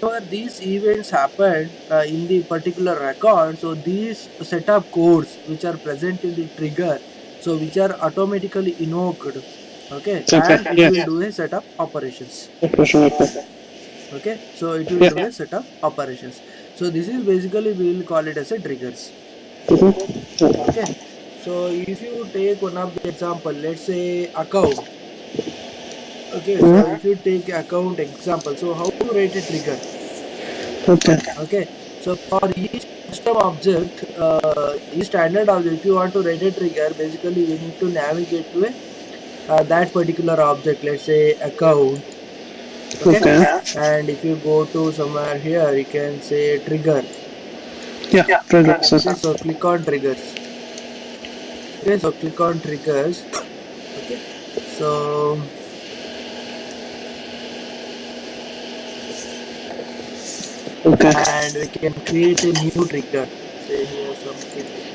whenever these events happen in the particular record, so these setup codes which are present in the trigger, so which are automatically invoked, okay, Okay. and it Yeah. will do a setup operations. Okay. Okay, so it will Yeah. do a setup operations. So this is basically we will call it as a triggers. Mm-hmm. Okay, so if you take one of the example, let's say account. Okay, so Mm-hmm. if you take account example, so how to write a trigger? Okay. Okay, so for each custom object, each standard object, if you want to write a trigger, basically we need to navigate to a that particular object, let's say account. Okay, Okay. and if you go to somewhere here, you can say trigger. Yeah. Trigger Okay, system. so click on triggers. Okay, so click on triggers. Okay, so Okay. and we can create a new trigger. Say here something different.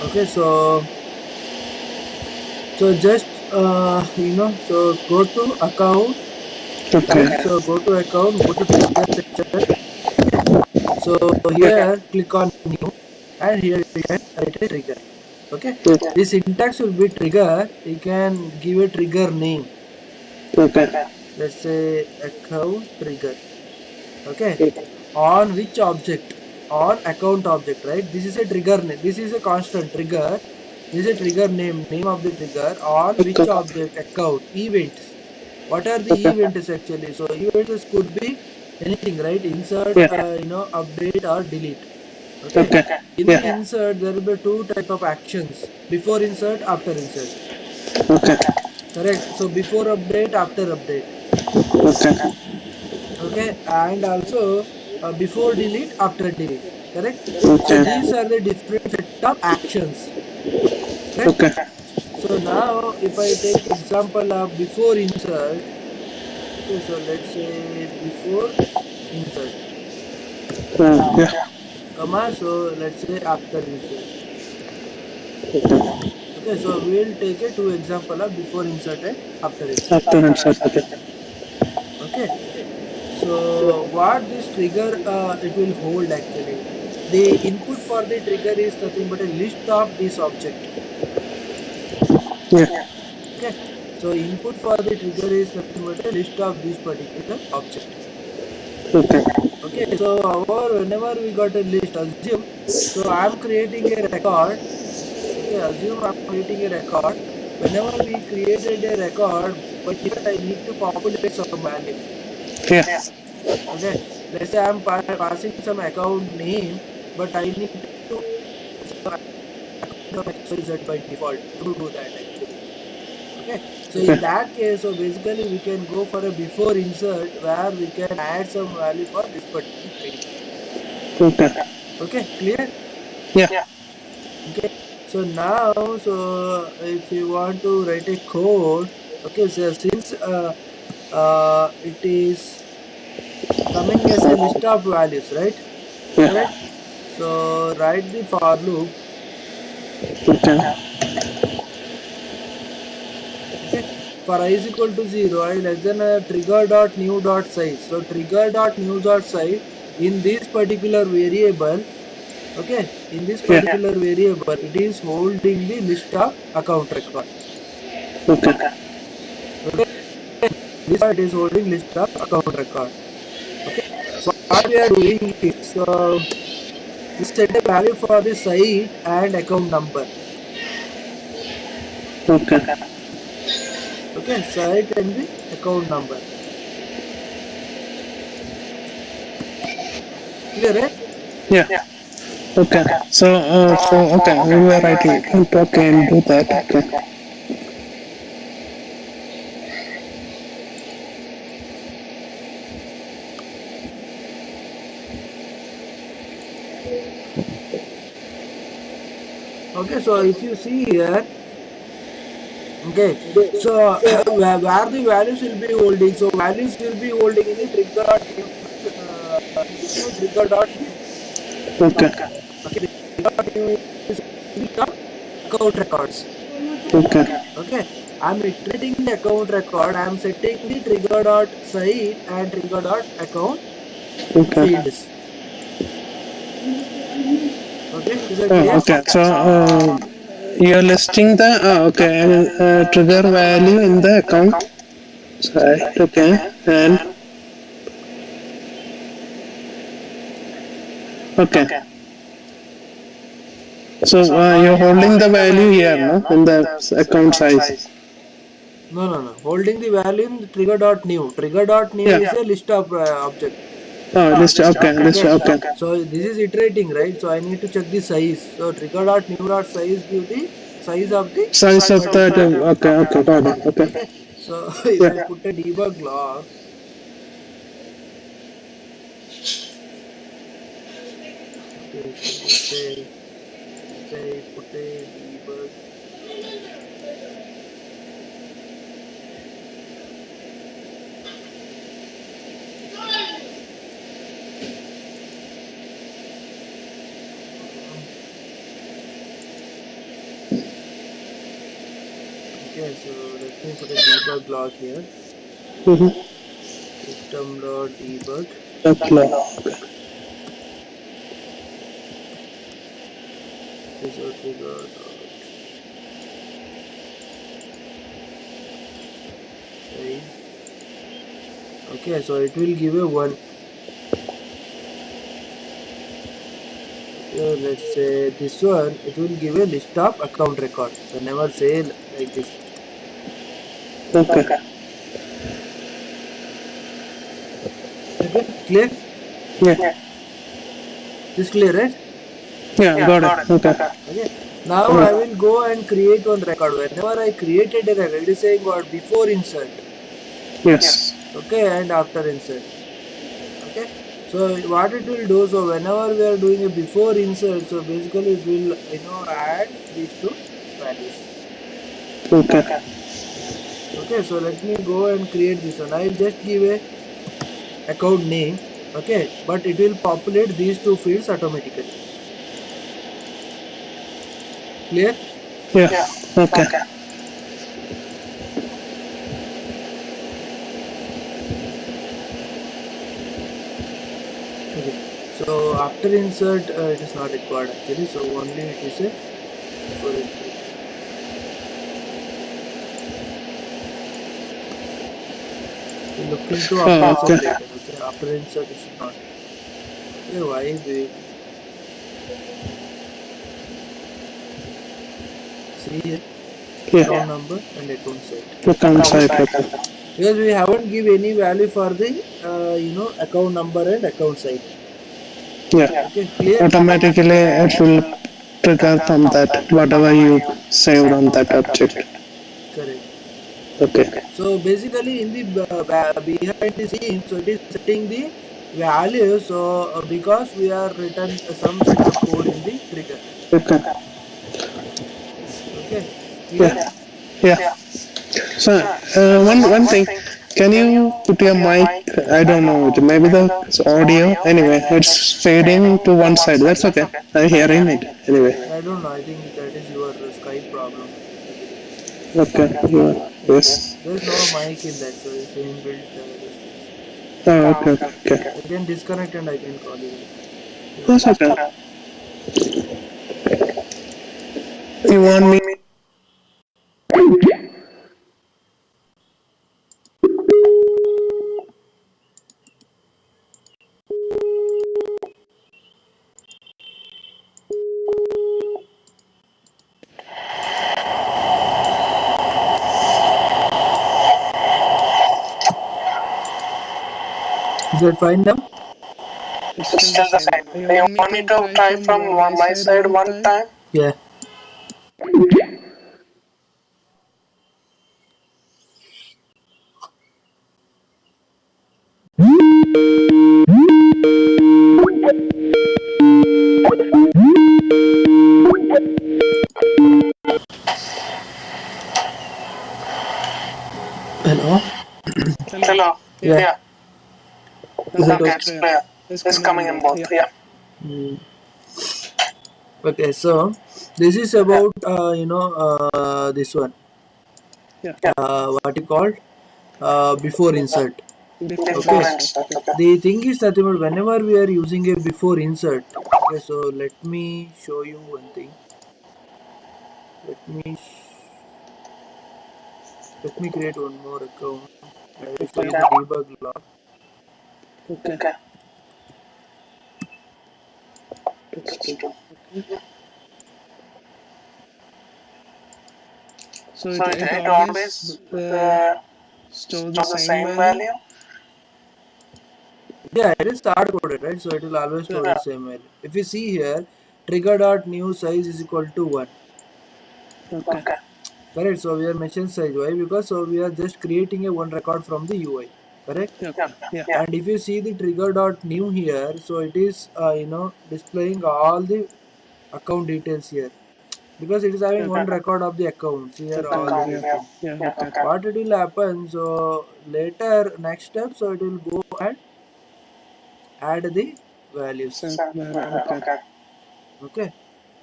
Okay, so just so go to account. Okay. Okay, so go to account, go to trigger section. Okay, so here click on new, and here you can write a trigger. Okay, Okay. this syntax will be trigger. You can give a trigger name. Okay. Let's say account trigger. Okay, on which object? On account object, right? This is a trigger name. This is a constant trigger. This is a trigger name of the trigger. On which Okay. object? Account events. What are the Okay. events actually? So events could be anything, right? Insert, Yeah. update or delete. Okay, Okay. in the Yeah. insert there will be two type of actions: before insert, after insert. Okay. Correct. So before update, after update. Okay. Okay, and also before delete, after delete. Correct. So Okay. these are the different set of actions. Correct. Okay. So now if I take example of before insert. Okay, so let's say before insert, Yeah. comma, so let's say after insert. Okay, so we'll take a two example of before insert and after insert. After insert. Okay. Okay, so what this trigger it will hold actually. The input for the trigger is nothing but a list of this object. Yeah. Okay, so input for the trigger is nothing but a list of this particular object. Okay. Okay, so whenever we got a list, assume, so I'm creating a record. Okay, assume I'm creating a record. Whenever we created a record, but I need to populate some value. Yeah. Okay, let's say I'm passing some account name, but I need to XYZ by default to do that actually. Okay, so in that case, so basically we can go for a before insert where we can add some value for this particular field. Okay. Okay, clear? Yeah. Okay, so now, so if you want to write a code, okay, so since it is coming as a list of values, right? Yeah. Correct. So write the for loop. Okay. Okay, for I is equal to 0, I less than a trigger dot new dot size. So trigger dot new dot size in this particular variable. Okay, in this Yeah. particular variable, it is holding the list of account record. Okay. Okay, this it is holding list of account record. Okay, so what we are doing is we set a value for the site and account number. Okay. Okay, site and the account number. Clear, right? Yeah. Okay. So okay, we were writing. Okay, and do that. Okay. Okay, so if you see here, Okay, so where the values will be holding, so values will be holding in the trigger dot new, trigger dot new. Okay. Okay, trigger dot new is the account records. Okay. Okay, I'm iterating the account record. I'm setting the trigger dot site and trigger dot account Okay. fields. Okay, is that Oh, clear? okay. So you're listing the trigger value in the account side. Okay. And okay. So you're holding the value here, no, in the account size. No. Holding the value in the trigger dot new. Trigger dot new Yeah. is a list of object. Oh, list. Okay. List. Okay. So this is iterating, right? So I need to check the size. So trigger dot new dot size give the size of the Size of that. Okay. Okay. Got it. Okay. okay. So if I Yeah. put a debug log, okay, so say put a debug. Okay, so let me put a debug log here. Mm-hmm. System.debug. Okay. So trigger dot size. Okay, so it will give a 1. Let's say this one, it will give a list of account record. So never say like this. Okay. Okay, clear? Yeah. This clear, right? Yeah. Got it. Okay. Okay. Now I will go and create one record. Whenever I created a record, it is saying what before insert. Yes. Okay, and after insert. Okay. So what it will do, so whenever we are doing a before insert, so basically it will add these two values. Okay. Okay, so let me go and create this one. I will just give a account name. Okay, but it will populate these two fields automatically. Clear? Yeah. Okay. Okay. So after insert, it is not required actually. So only it is a before insert. We look into after insert Okay. later. Okay, after insert is not. Okay, why we see here Yeah. account number and account site. Account side. Okay. Because we haven't give any value for the account number and account site. Yeah. Okay, clear? Automatically it will trigger from that whatever you saved on that object. Correct. Okay. So basically in the behind the scenes, so it is setting the value. So because we are written some set of code in the trigger. Okay. Okay, clear? Yeah. So one thing, can you put your mic? I don't know. Maybe the audio. Anyway, it's fading to one side. That's okay. I'm hearing it anyway. I don't know. I think that is your Skype problem. Okay. Yeah. Yes. There is no mic in that, so it's inbuilt. Oh, okay. I can disconnect and I can call you. That's okay. You want me? Is that fine now? It's still the same. You want me to try from my side one time? Yeah. Yeah. Is it Okay, okay? it's clear. It's coming in both. Yeah. Mm. Okay, so this is about this one. Yeah. What you called before insert. Before Okay. insert. Okay. The thing is that whenever we are using a before insert. Okay, so let me show you one thing. Let me create one more account. I will show you the debug log. Okay. It's true. So it always store the same value. Yeah, it is hard coded, right? So it will always store the same value. If you see here, trigger.new size is equal to 1. Okay. Correct. So we are mentioning size. Why? Because so we are just creating a one record from the UI. Correct. Yeah. And if you see the trigger.new here, so it is displaying all the account details here, because it is having one record of the accounts here. All these things. Yeah. Okay. What it will happen? So later next step, so it will go and add the values. Okay. Okay.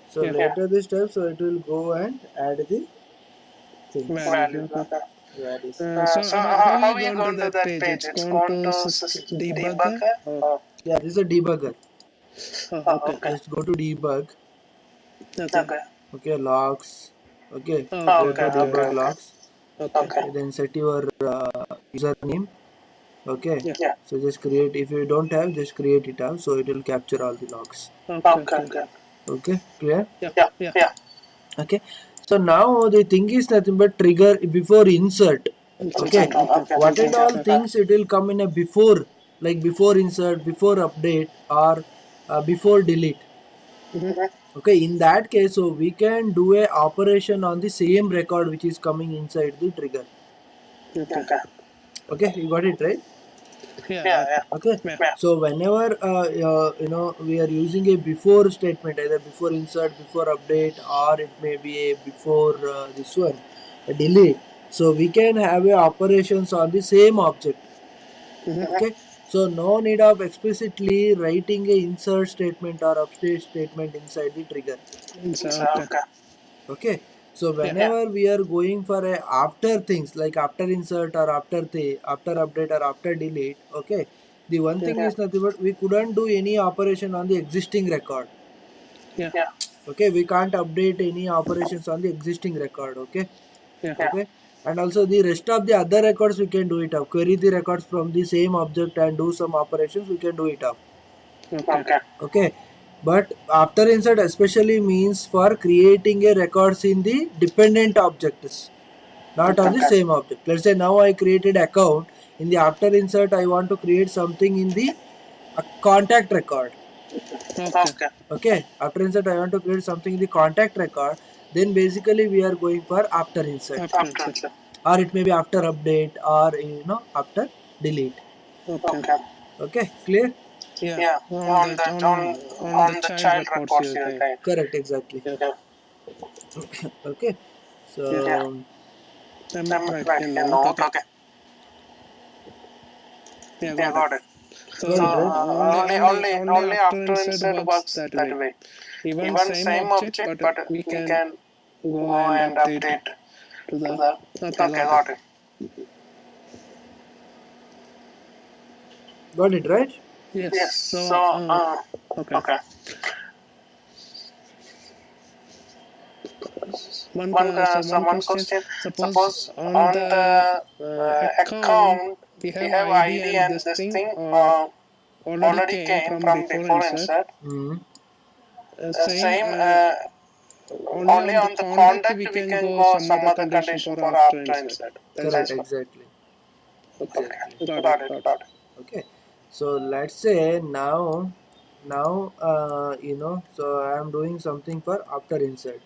So Yeah. later this step, so it will go and add the things. Value. Okay. Values. So how you go to that page? It's gone to debugger. Yeah, this is a debugger. Okay. Just go to debug. Okay. Okay, logs. Okay, Okay. go to debug logs. Okay. Then set your username. Okay. Yeah. So just create. If you don't have, just create it out. So it will capture all the logs. Okay. Okay, clear? Yeah. Okay. So now the thing is nothing but trigger before insert. Okay. What and all things it will come in a before, like before insert, before update, or before delete. Okay, in that case, so we can do a operation on the same record which is coming inside the trigger. Okay, you got it right? Yeah. Okay. So whenever we are using a before statement, either before insert, before update, or it may be a before this one, a delete. So we can have a operations on the same object. Okay. So no need of explicitly writing a insert statement or update statement inside the trigger. Okay. So whenever we are going for a after things like after insert or after update or after delete, okay, the one thing is nothing but we couldn't do any operation on the existing record. Yeah. Okay, we can't update any operations on the existing record. Okay. Okay. And also the rest of the other records we can do it up. Query the records from the same object and do some operations, we can do it up. Okay. But after insert especially means for creating a records in the dependent objects, not on the same object. Let's say now I created account. In the after insert I want to create something in the contact record. Okay. After insert I want to create something in the contact record. Then basically we are going for after insert. Or it may be after update or after delete. Okay. Clear? Yeah. On the child records you're saying. Correct. Exactly. Okay. So I'm right in note. Okay. Yeah, got it. So only after insert works that way. Even same object, but we can go and update to the. Okay, got it. got it right? Yes. So okay. One question. Suppose on the account we have ID and this thing already came from before insert. Same. Only on the contact we can go some other condition for after insert. Correct. Exactly. Got it. Okay. So let's say now so I am doing something for after insert.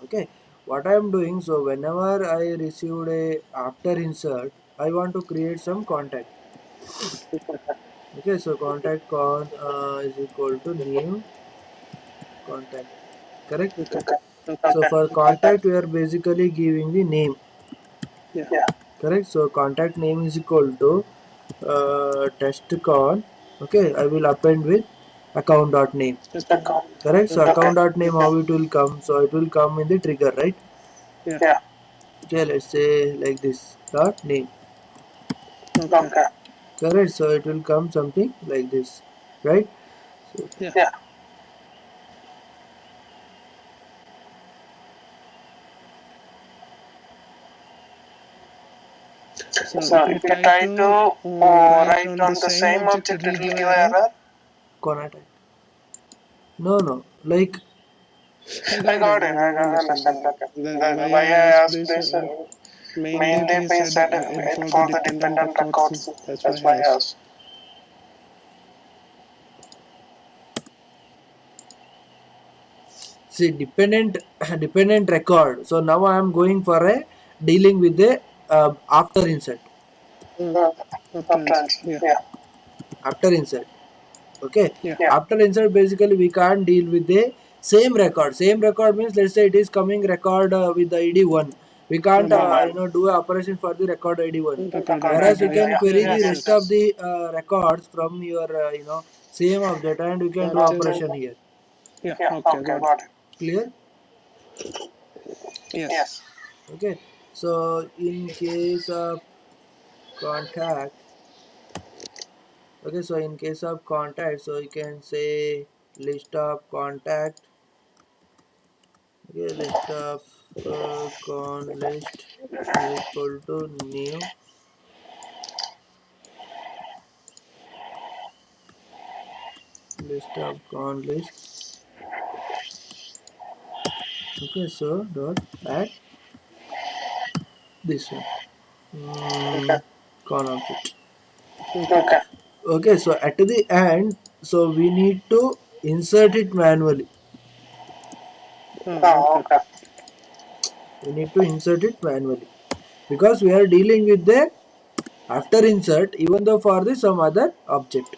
Okay. What I am doing, so whenever I received a after insert, I want to create some contact. Okay. So contact is equal to new contact. Correct. So for contact we are basically giving the name. Yeah. correct. So contact name is equal to test con. Okay, I will append with account dot name. Correct. So account dot name, how it will come? So it will come in the trigger, right? Yeah. Okay, let's say like this dot name. Okay. Correct. So it will come something like this, right? So, Yeah. So if you try to write on the same object, it will give error. contact. No. Like I got it. I understand. Okay. The why I asked this mainly we said for the dependent records. That's why I asked. see dependent record. So now I am going for a dealing with the after insert. After yeah. After insert. Okay. Yeah. After insert, basically we can't deal with the same record. Same record means, let's say it is coming record with the ID 1. We can't do a operation for the record ID 1. Whereas we can query the rest of the records from your same object, and we can do operation here. Yeah. Okay. Got it. Clear? Yes. Okay. So in case of contact, okay, so in case of contact, so you can say list of contact. Okay, list of con list is equal to new list of con list. Okay, so dot add this one. Con object. Okay. Okay, so at the end, so we need to insert it manually. Okay. We need to insert it manually because we are dealing with the after insert, even though for the some other object.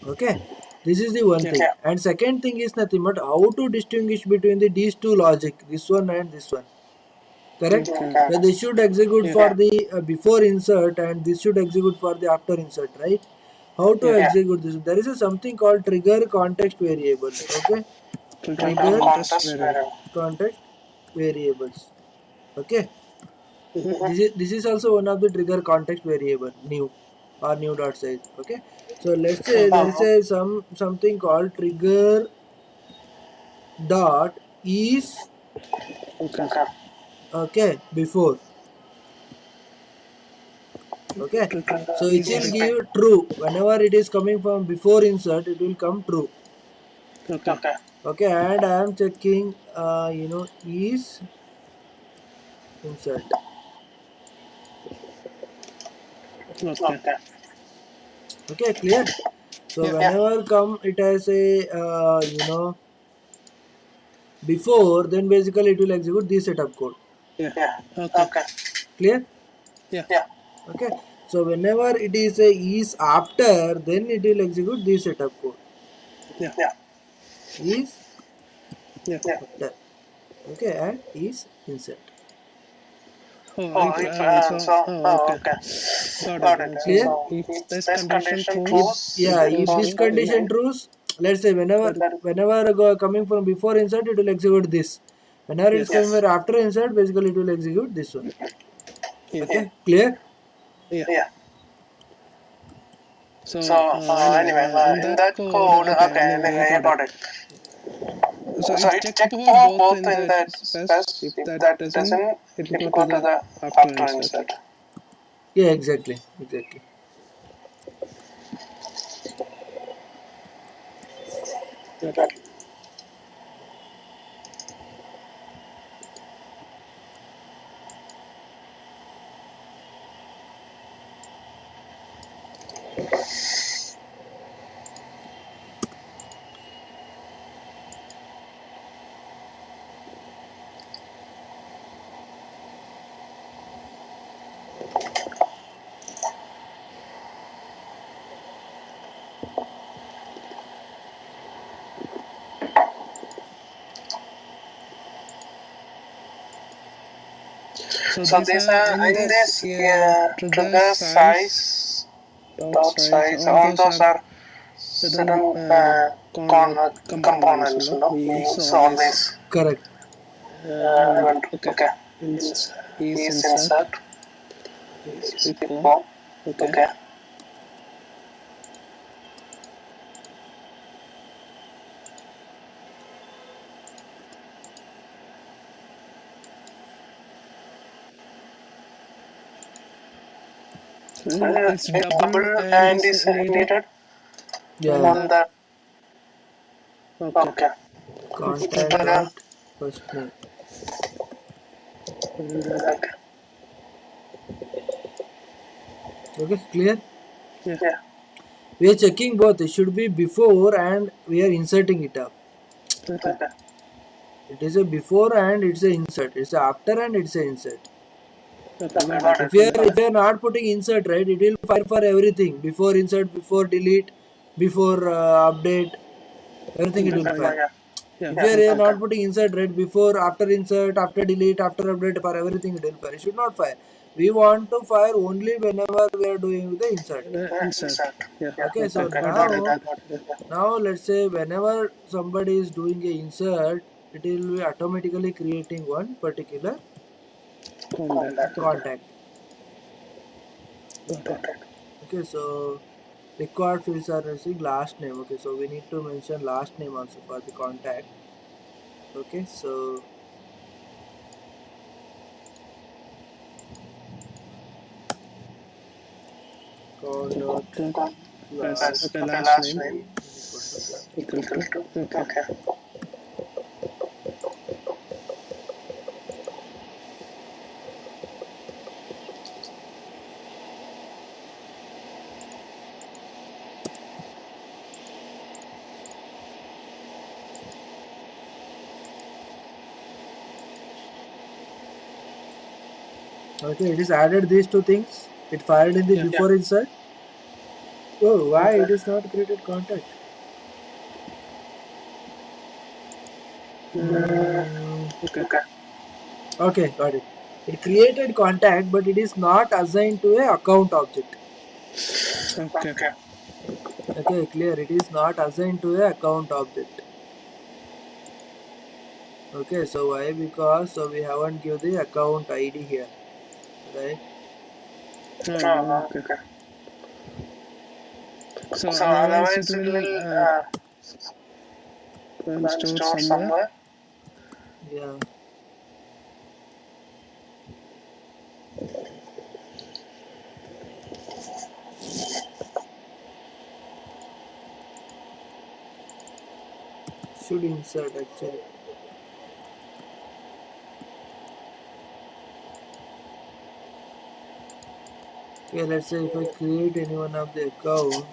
Okay, this is the one thing. And second thing is nothing but how to distinguish between these two logic, this one and this one. Correct. So this should execute for the before insert, and this should execute for the after insert, right? How to execute this? There is something called trigger context variable. Okay, trigger context variables. Okay, this is also one of the trigger context variable, new or new dot size. Okay, so let's say there is something called trigger dot is okay before. Okay, so it will give true whenever it is coming from before insert, it will come true. Okay, and I am checking is insert. Okay, clear. So whenever come it has a before, then basically it will execute this setup code. Okay. Clear? Yeah. Okay, so whenever it is a is after, then it will execute this setup code. Is after. Okay, and is insert. Okay. Got it. Clear? So if this condition true, If this condition true, let's say whenever coming from before insert, it will execute this. Whenever it is coming from after insert, basically it will execute this one. Okay, clear? Yeah. So anyway, in that code, okay, I got it. So it check for both in that space. If that doesn't, it will go to the after insert. Yeah, exactly. Okay. So these are in this trigger size, dot size, all those are certain components, we use always. Correct. Okay, is insert, is before, okay. It's double and is needed. Yeah. On that. Okay. Contact dot first name. Okay. Okay, clear? Yeah. We are checking both. It should be before and we are inserting it up. Okay. It is a before and it's a insert. It's a after and it's a insert. Okay. If you are not putting insert, right, it will fire for everything. Before insert, before delete, before update, everything it will fire. If you are not putting insert, right, before, after insert, after delete, after update, for everything it will fire. It should not fire. We want to fire only whenever we are doing the insert. Insert. Yeah. Okay, so now let's say whenever somebody is doing a insert, it will be automatically creating one particular contact. Okay, so required fields are using last name. Okay, so we need to mention last name also for the contact. Okay, so contact last name equal to okay. okay, it is added these two things. It fired in the before insert. Oh, why it is not created contact? Okay, got it. It created contact, but it is not assigned to a account object. Okay, clear. It is not assigned to a account object. Okay, so why? Because so we haven't given the account ID here, right? Okay. So otherwise it will store somewhere. Yeah. Should insert actually. Okay, let's say if I create any one of the account.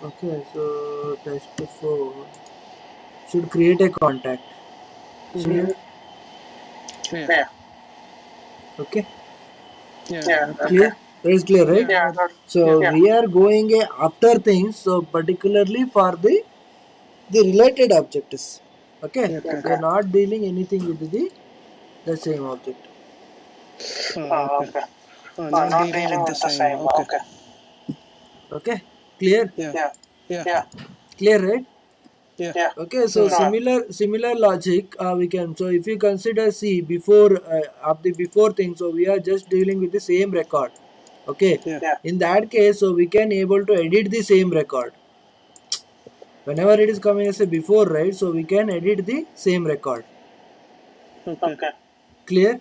Okay, so test 4 should create a contact. See? Yeah. Okay. Yeah. Clear? That is clear, right? Yeah. So we are going after things. So particularly for the related objects. Okay. We are not dealing anything with the same object. Okay. Not dealing with the same. Okay. Okay. Clear? Yeah. Clear, right? Yeah. Okay, so similar logic we can. So if you consider C before of the before thing, so we are just dealing with the same record. Okay. Yeah. In that case, so we can able to edit the same record. Whenever it is coming as a before, right? So we can edit the same record. Okay. Clear?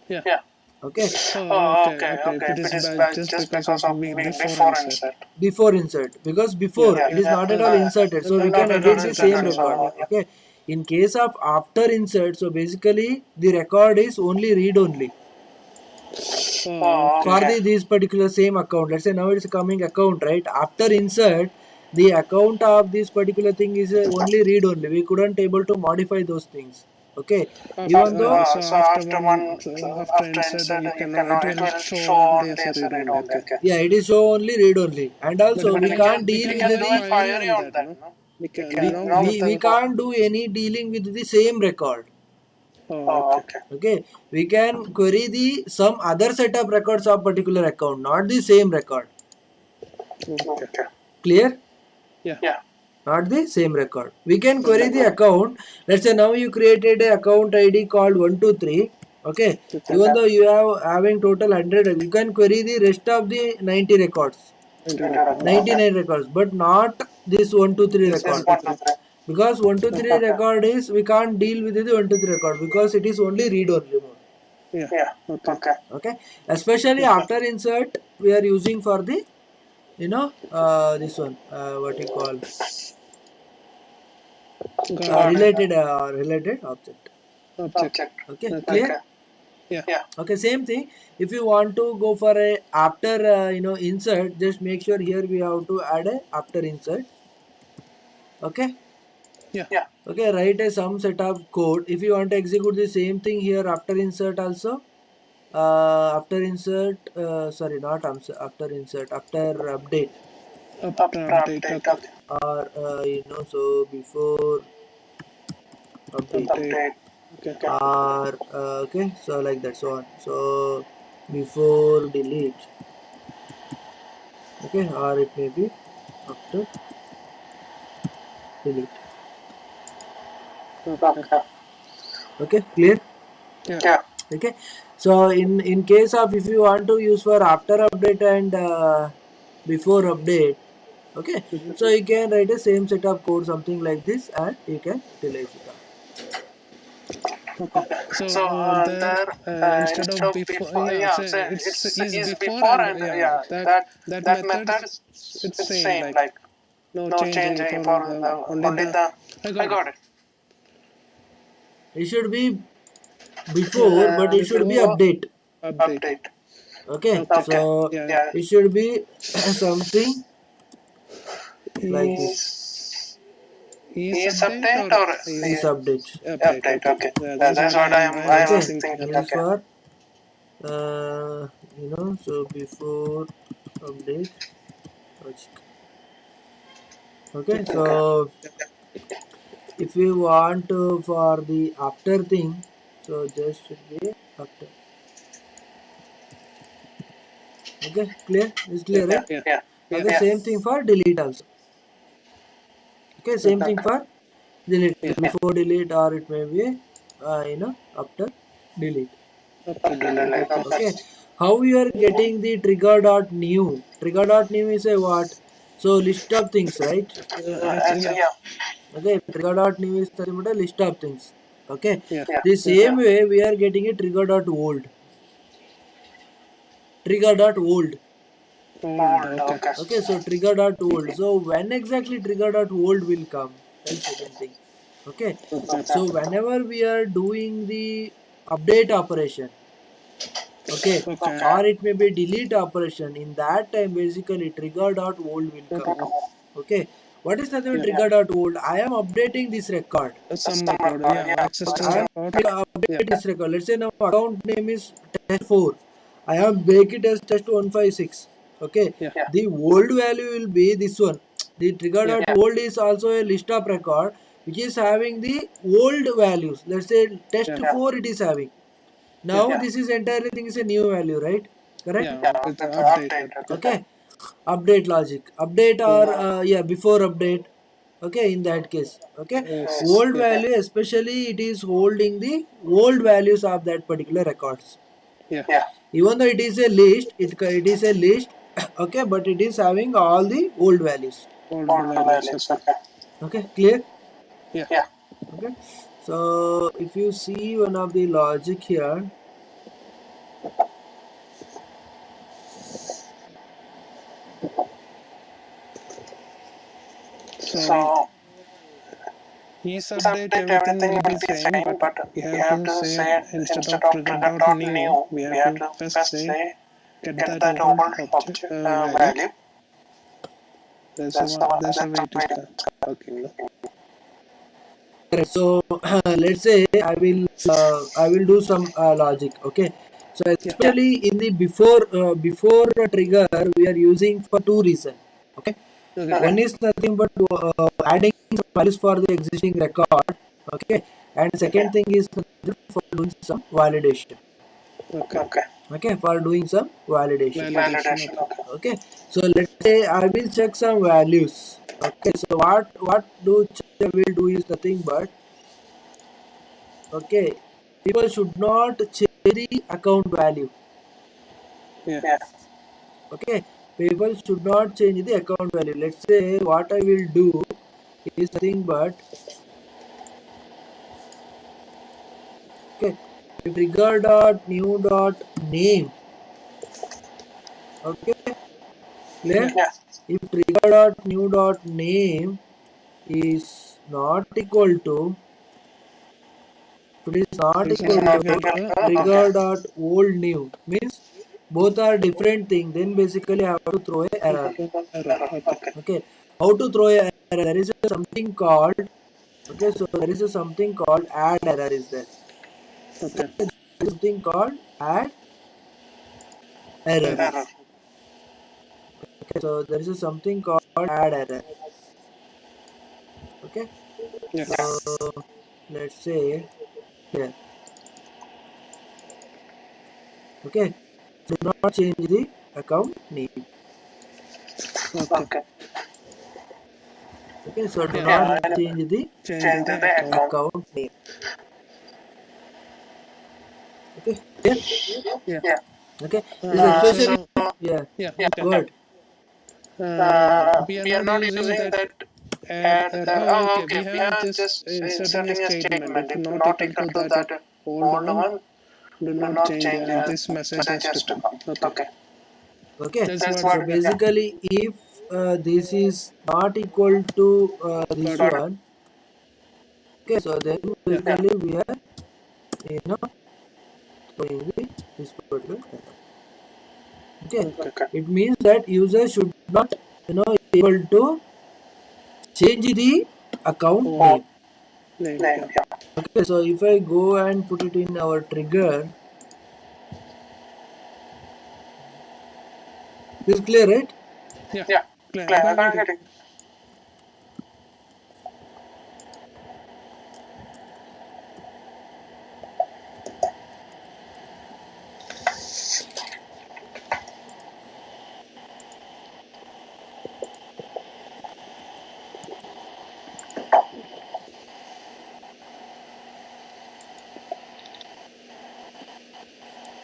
Yeah. Okay. Okay. It is just because of before insert. Before insert, because before it is not at all inserted, so we can edit the same record. Okay. In case of after insert, so basically the record is only read only for this particular same account. Let's say now it is coming account, right? After insert, the account of this particular thing is only read only. We couldn't able to modify those things. Okay. Even though after insert you cannot, it will show only as a read only. Okay. Yeah, it is show only read only, and also we can't deal with the fire on that. we can't do any dealing with the same record. Oh, okay. Okay, we can query the some other set of records of particular account, not the same record. Okay. Clear? Yeah. Not the same record. We can query the account. Let's say now you created a account ID called 123. Okay. Okay. Even though you have having total 100, you can query the rest of the 90 records. 99 records, but not this 123 record. Because 123 record is, we can't deal with the 123 record because it is only read only mode. Yeah. Okay. Okay. Especially after insert, we are using for the, this one, what you call, related object. Okay, clear? Yeah. Okay, same thing. If you want to go for a after insert, just make sure here we have to add a after insert. Okay. Yeah. Okay, write a some set of code. If you want to execute the same thing here after insert also, after insert, sorry, not after insert, after update, After update. Okay. or so before update, Okay. or okay, so like that, so on. So before delete, okay, or it may be after delete. Okay, clear? Yeah. Okay, so in case of if you want to use for after update and before update, okay, so you can write a same set of code, something like this, and you can utilize it. Okay. So there instead of before, so it's is before and that method it's same like no change for only the. I got it. It should be before, but it should be update. Update. Okay, so Yeah. it should be something like this. Is update or Is update. update? Okay. That's what I was Okay, thinking. and for so before update logic. Okay, so if you want for the after thing, so just should be after. Okay, clear? Is clear, right? Yeah. Okay, same thing for delete also. Okay, same thing for delete. Before delete, or it may be after delete. Okay, how you are getting the trigger.new? Trigger.new is a what? So list of things, right? Okay, trigger.new is nothing but a list of things. Okay, the same way we are getting a trigger.old. Trigger.old. Okay, so trigger.old. So when exactly trigger.old will come? That's the second thing. Okay, so whenever we are doing the update operation, okay, or it may be delete operation, in that time basically trigger.old will come. Okay, what is nothing but trigger.old? I am updating this record. Some record. Yeah. Existing I am record. updating this record. Let's say now account name is test4. I am make it as test156. Okay, the old value will be this one. The trigger.old is also a list of record which is having the old values. Let's say test4 it is having. Now this is entirely thing is a new value, right? Correct? It's update. Okay, update logic, update or before update. Okay, in that case, okay, old value, especially it is holding the old values of that particular records. Even though it is a list, it is a list. Okay, but it is having all the old values. Old values. Okay, clear? Yeah. Okay, so if you see one of the logic here, So is update everything will be same, but we have to say instead of trigger.new, we have to first say get that old object value. That's a way to start working. so let's say I will do some logic. Okay, so especially in the before trigger we are using for two reasons. Okay, one is nothing but adding values for the existing record. Okay, and second thing is for doing some validation. Okay, for doing some validation. Okay, so let's say I will check some values. Okay, so what do check will do is nothing but, okay, people should not change the account value. Okay, people should not change the account value. Let's say what I will do is nothing but, okay, trigger dot new dot name. Okay, clear? If trigger dot new dot name is not equal to, if it is not equal to trigger dot old new, means both are different thing, then basically I have to throw a error. Okay, how to throw a error? There is something called, okay, so there is something called add error is there. Okay. There is something called add error. Okay, so there is something called add error. Okay, so let's say here. Okay, so do not change the account name. Okay, so do not change the account name. Okay, yeah. Okay, this is especially good. We are not using that add error. Okay, we have just inserting a statement. If not equal to that old one, do not change this message has to come. Okay, That's so basically if this is not equal to this one, okay, so then basically we are, you know, doing this particular error. Okay, it means that user should not, you know, able to change the account name. Okay, so if I go and put it in our trigger, this is clear, right? clear.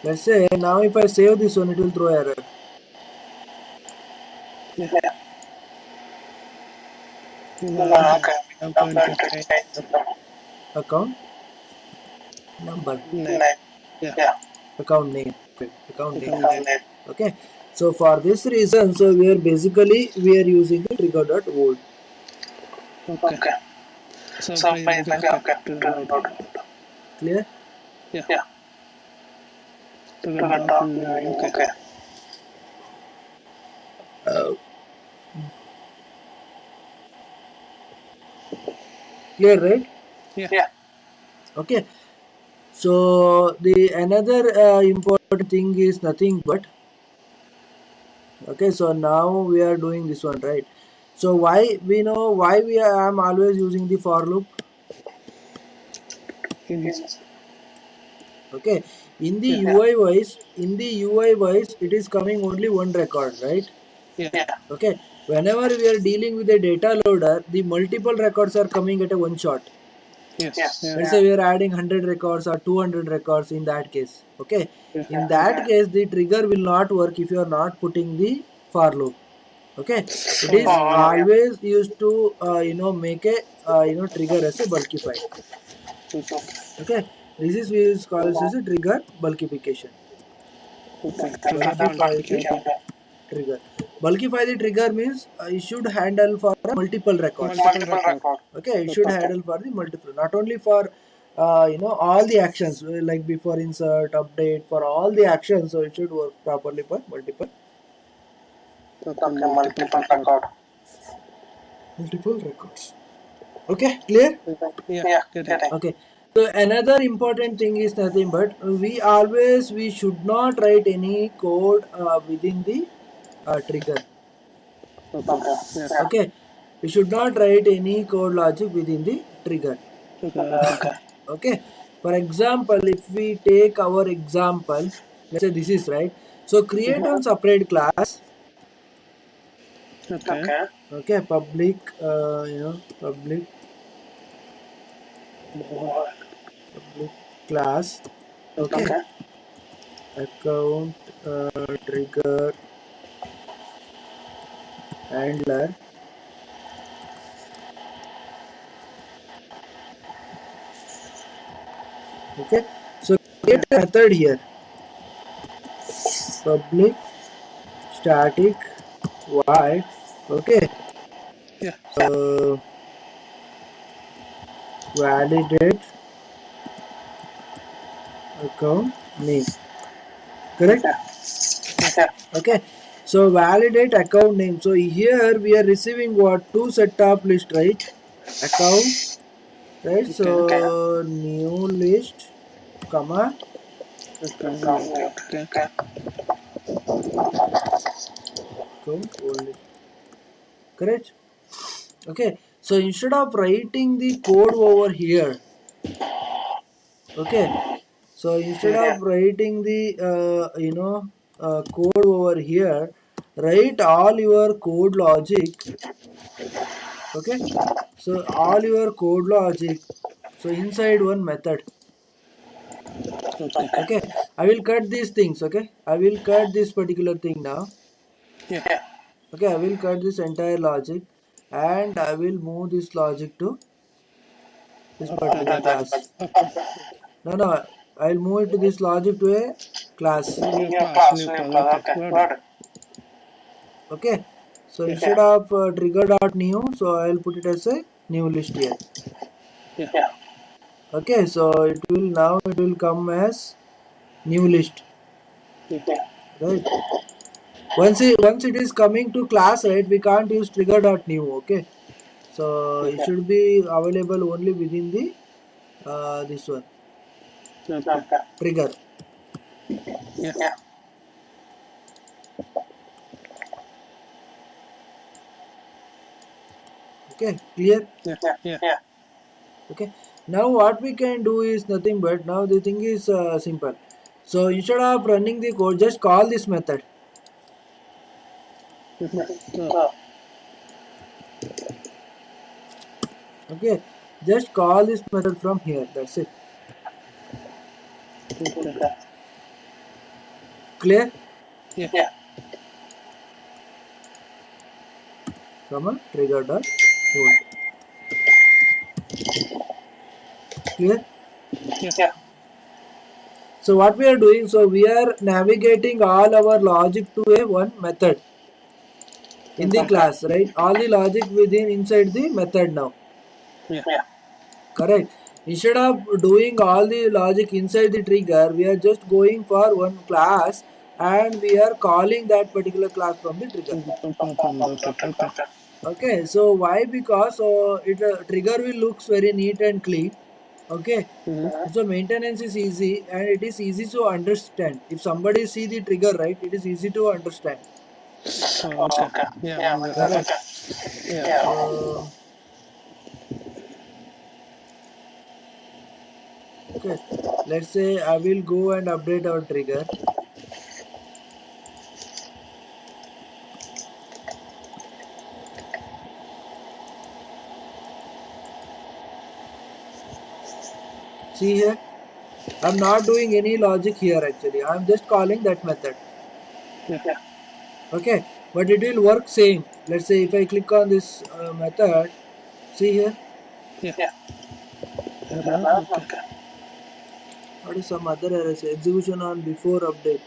Let's say now if I save this one, it will throw error. Account number, account name, okay. So for this reason, so we are basically using the trigger dot old. So Clear? Okay. Clear, right? Yeah. Okay. So the another important thing is nothing but, okay, so now we are doing this one, right? So why we know why we are, I'm always using the for loop. Okay, in the UI wise, it is coming only one record, right? Okay, whenever we are dealing with a data loader, the multiple records are coming at a one shot. Let's say we are adding 100 records or 200 records in that case. Okay, in that case the trigger will not work if you are not putting the for loop. Okay, it is always used to you know, make a trigger as a bulky file. Okay, this is we use called as a trigger bulkification. Bulkify the trigger. Bulkify the trigger means it should handle for multiple records. Okay, it should handle for the multiple, not only for you know, all the actions like before insert, update, for all the actions. So it should work properly for multiple records. Okay, clear? Okay. So another important thing is nothing but we should not write any code within the trigger. Okay, we should not write any code logic within the trigger. Okay, for example, if we take our example, let's say this is right. So create one separate class. Okay. Okay, public, public class. Okay, account trigger handler. Okay, so create a method here. Public static void. Okay, Yeah. validate account name. Correct. Okay, so validate account name. So here we are receiving what? Two set of list, right? Account, right? So new list, comma, Okay. account old list. Correct. Okay, so instead of writing the code over here, okay, so instead of writing the code over here, write all your code logic. Okay, so all your code logic, so inside one method. Okay, I will cut these things. Okay, I will cut this particular thing now. Yeah. Okay, I will cut this entire logic and I will move this logic to this particular class. No, I'll move it to this logic to a class. New class. Okay. Got it. Okay, so instead of trigger.new, so I'll put it as a new list here. Yeah. Okay, so it will come as new list. Right. Once it is coming to class, right, we can't use trigger.new. Okay, so it should be available only within the this one trigger. Yeah. Okay, clear. Yeah. Okay, now what we can do is nothing but now the thing is simple. So instead of running the code, just call this method. Okay, just call this method from here. That's it. Clear? Yeah. Comma trigger dot hold. Clear? Yeah. So what we are doing? So we are navigating all our logic to a one method in the class, right? All the logic within inside the method now. Yeah. Correct. Instead of doing all the logic inside the trigger, we are just going for one class and we are calling that particular class from the trigger. Okay. Okay, so why? Because it trigger will looks very neat and clean. Okay, so maintenance is easy and it is easy to understand. If somebody see the trigger, right, it is easy to understand. Okay. Yeah. Correct. Yeah. Okay, let's say I will go and update our trigger. See here, I'm not doing any logic here actually. I'm just calling that method. Yeah. Okay, but it will work same. Let's say if I click on this method, see here. Yeah. Okay. What is some other errors? Execution on before update.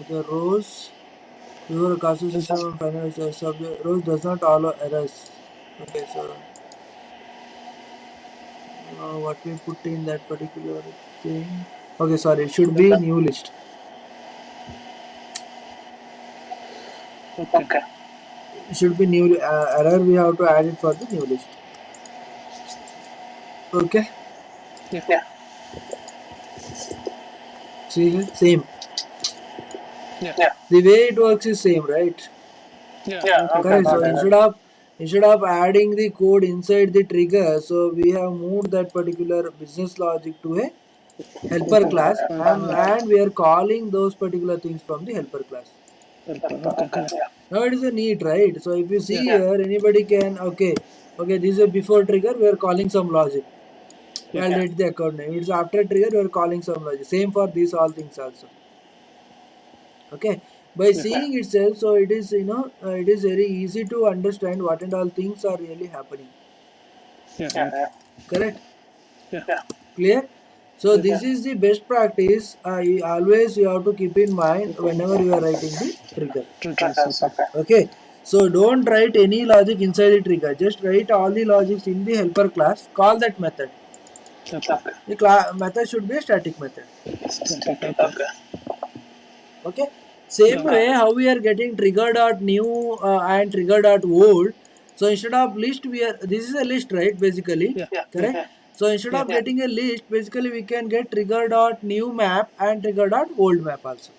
The rows your castle system and final subject rows does not allow errors. Okay, so what we put in that particular thing. Okay, sorry, it should be new list. Okay. It should be new error. We have to add it for the new list. Okay. Yeah. See, same. Yeah. The way it works is same, right? Yeah. Correct. Okay. So Got it. instead of adding the code inside the trigger, so we have moved that particular business logic to a helper class, and we are calling those particular things from the helper class. Okay. Yeah. Now it is a neat, right? So if you see Yeah. here, anybody can okay. This is a before trigger. We are calling some logic. Yeah. Validate the account name. It's after trigger. We are calling some logic. Same for these all things also. Okay. By Yeah. seeing itself, so it is it is very easy to understand what and all things are really happening. Yeah. Correct. Yeah. Clear. So this is the best practice. Always you have to keep in mind whenever you are writing the trigger. Triggers. Okay. Okay. So don't write any logic inside the trigger. Just write all the logics in the helper class. Call that method. Okay. The method should be a static method. Okay. Okay. Same way how we are getting trigger.new and trigger.old. So instead of list, this is a list, right? Basically, Yeah. correct. So instead of getting a list, basically we can get trigger.new map and trigger.old map also.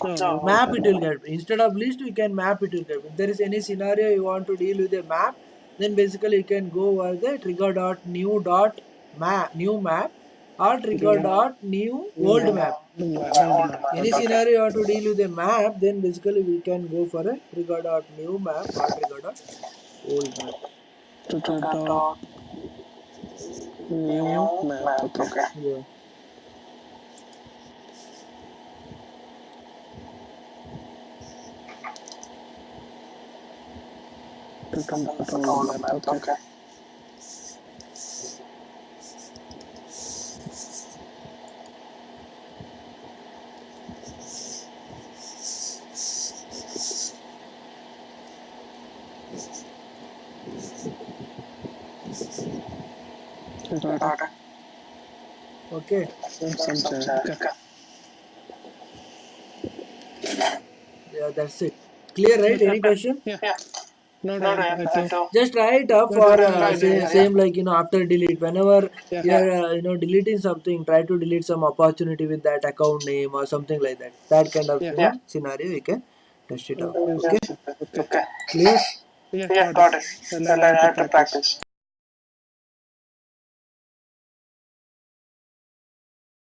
Oh, Map it will get. Instead of list, we can map it will get. If there is any scenario you want to deal with a map, then basically you can go over the trigger.new map or trigger.new old map. Any scenario you want to deal with a map, then basically we can go for a trigger.new map or trigger.old map. Trigger. New map. Okay. Yeah. Trigger. Map. Okay. Okay. Okay. Yeah, that's it. Clear, right? Any question? Yeah. No, no. Just write up for same like after delete. Whenever you are deleting something, try to delete some opportunity with that account name or something like that. That kind of scenario you can test it out. Okay. Okay. Clear? Yeah. Got it. Then I have to practice.